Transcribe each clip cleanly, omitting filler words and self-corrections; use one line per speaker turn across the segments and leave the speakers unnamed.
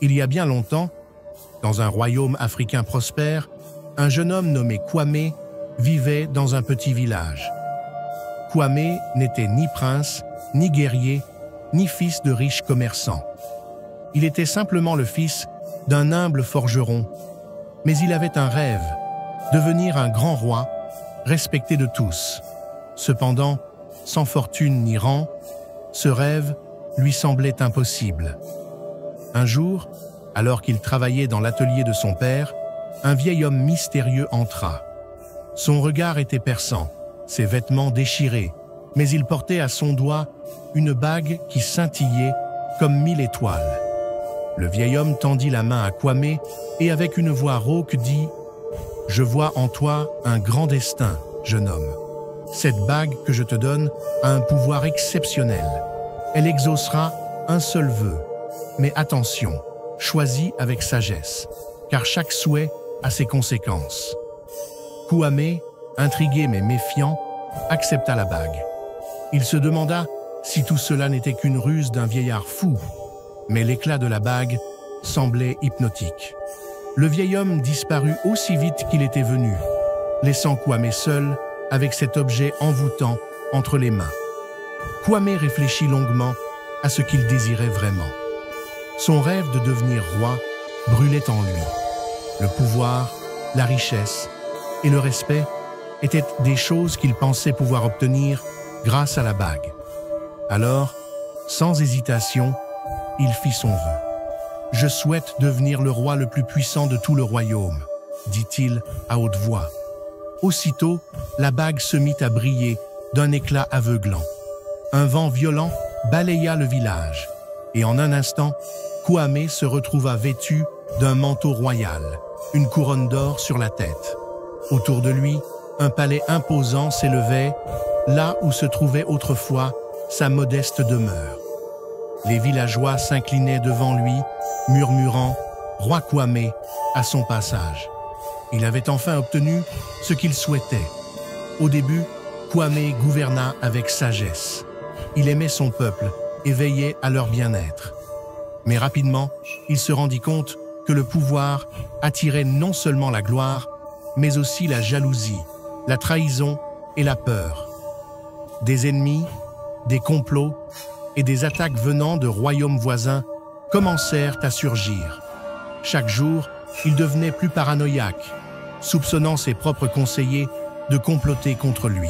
Il y a bien longtemps, dans un royaume africain prospère, un jeune homme nommé Kwame vivait dans un petit village. Kwame n'était ni prince, ni guerrier, ni fils de riches commerçants. Il était simplement le fils d'un humble forgeron, mais il avait un rêve, devenir un grand roi, respecté de tous. Cependant, sans fortune ni rang, ce rêve lui semblait impossible. Un jour, alors qu'il travaillait dans l'atelier de son père, un vieil homme mystérieux entra. Son regard était perçant, ses vêtements déchirés, mais il portait à son doigt une bague qui scintillait comme 1000 étoiles. Le vieil homme tendit la main à Kwame et avec une voix rauque dit « Je vois en toi un grand destin, jeune homme. Cette bague que je te donne a un pouvoir exceptionnel. Elle exaucera un seul vœu. Mais attention, choisis avec sagesse, car chaque souhait a ses conséquences. » Kwame, intrigué mais méfiant, accepta la bague. Il se demanda si tout cela n'était qu'une ruse d'un vieillard fou, mais l'éclat de la bague semblait hypnotique. Le vieil homme disparut aussi vite qu'il était venu, laissant Kwame seul avec cet objet envoûtant entre les mains. Kwame réfléchit longuement à ce qu'il désirait vraiment. Son rêve de devenir roi brûlait en lui. Le pouvoir, la richesse et le respect étaient des choses qu'il pensait pouvoir obtenir grâce à la bague. Alors, sans hésitation, il fit son vœu. « Je souhaite devenir le roi le plus puissant de tout le royaume », dit-il à haute voix. Aussitôt, la bague se mit à briller d'un éclat aveuglant. Un vent violent balaya le village, et en un instant, Kwame se retrouva vêtu d'un manteau royal, une couronne d'or sur la tête. Autour de lui, un palais imposant s'élevait, là où se trouvait autrefois sa modeste demeure. Les villageois s'inclinaient devant lui, murmurant « Roi Kwame » à son passage. Il avait enfin obtenu ce qu'il souhaitait. Au début, Kwame gouverna avec sagesse. Il aimait son peuple et veillait à leur bien-être. Mais rapidement, il se rendit compte que le pouvoir attirait non seulement la gloire, mais aussi la jalousie, la trahison et la peur. Des ennemis, des complots et des attaques venant de royaumes voisins commencèrent à surgir. Chaque jour, il devenait plus paranoïaque, soupçonnant ses propres conseillers de comploter contre lui.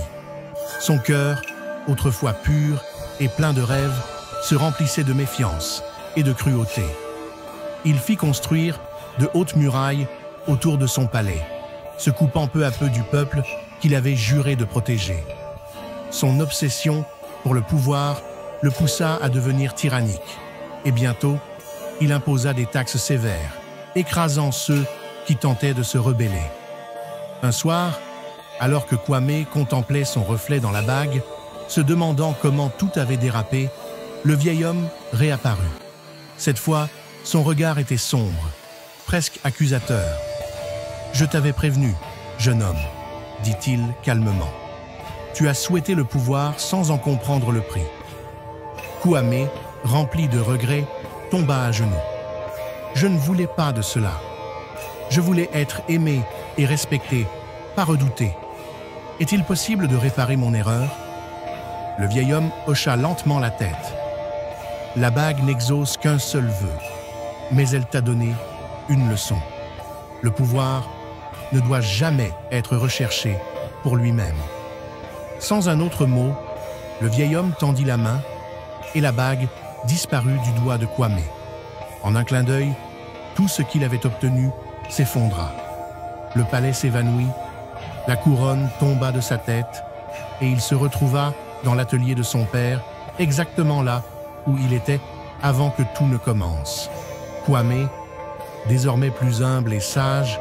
Son cœur, autrefois pur et plein de rêves, se remplissait de méfiance et de cruauté. Il fit construire de hautes murailles autour de son palais, se coupant peu à peu du peuple qu'il avait juré de protéger. Son obsession pour le pouvoir le poussa à devenir tyrannique, et bientôt, il imposa des taxes sévères, écrasant ceux qui tentaient de se rebeller. Un soir, alors que Kwame contemplait son reflet dans la bague, se demandant comment tout avait dérapé, le vieil homme réapparut. Cette fois, son regard était sombre, presque accusateur. « Je t'avais prévenu, jeune homme, » dit-il calmement. « Tu as souhaité le pouvoir sans en comprendre le prix. » Kwame, rempli de regrets, tomba à genoux. « Je ne voulais pas de cela. Je voulais être aimé et respecté, pas redouté. Est-il possible de réparer mon erreur ?» Le vieil homme hocha lentement la tête. « La bague n'exauce qu'un seul vœu, mais elle t'a donné une leçon. Le pouvoir ne doit jamais être recherché pour lui-même. » Sans un autre mot, le vieil homme tendit la main et la bague disparut du doigt de Kwame. En un clin d'œil, tout ce qu'il avait obtenu s'effondra. Le palais s'évanouit, la couronne tomba de sa tête et il se retrouva dans l'atelier de son père, exactement là où il était avant que tout ne commence. Kwame, désormais plus humble et sage,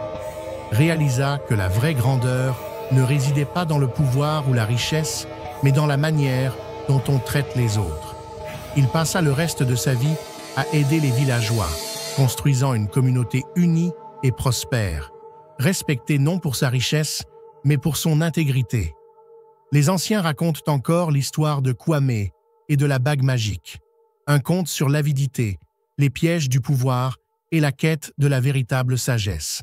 réalisa que la vraie grandeur ne résidait pas dans le pouvoir ou la richesse, mais dans la manière dont on traite les autres. Il passa le reste de sa vie à aider les villageois, construisant une communauté unie et prospère, respectée non pour sa richesse, mais pour son intégrité. Les anciens racontent encore l'histoire de Kwame et de la bague magique, un conte sur l'avidité, les pièges du pouvoir et la quête de la véritable sagesse.